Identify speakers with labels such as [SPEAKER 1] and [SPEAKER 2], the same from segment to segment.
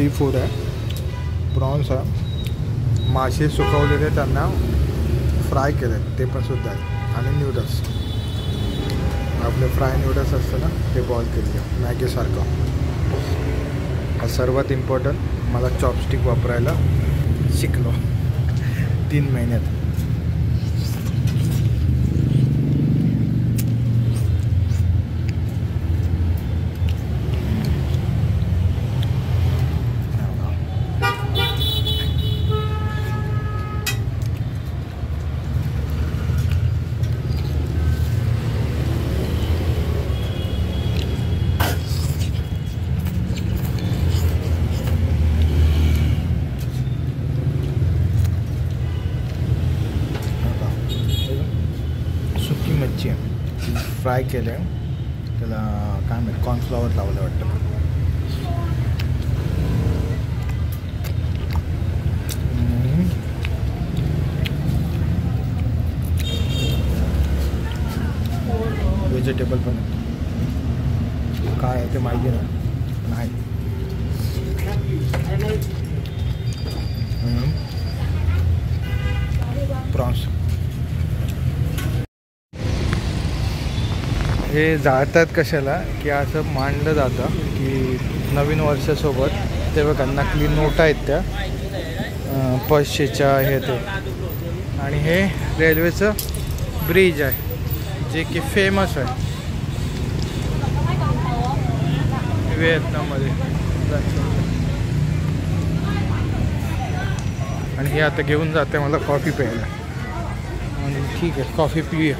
[SPEAKER 1] Sea food आहे, prawns आहे, मासे सुकवलेले त्यांना फ्राय केले ते पण सुद्धा आहे, आणि न्यूडल्स आपले फ्राय न्यूडल्स असतं ना ते बॉईल केले मॅगीसारखं. सर्वात इम्पॉर्टंट मला चॉपस्टिक वापरायला शिकलो 3 महिन्यात. मच्छी फ्राय केले, त्याला काय माहिती कॉर्नफ्लॉवर लावलं वाटतं. व्हेजिटेबल पण काय आहे ते माहिती नाही. प्रॉन्स हे जाळतात कशाला की असं मांडलं जातं की नवीन वर्षासोबत ते बघा नकली नोटा आहेत त्या 500च्या हे ते. आणि हे रेल्वेचं ब्रिज आहे जे की फेमस आहे व्हिएतनाममध्ये. आणि हे आता घेऊन जाते मला कॉफी प्यायला. आणि ठीक आहे कॉफी पिऊया.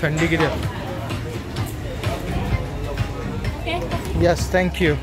[SPEAKER 1] थंडी किती आहे? Yes thank you.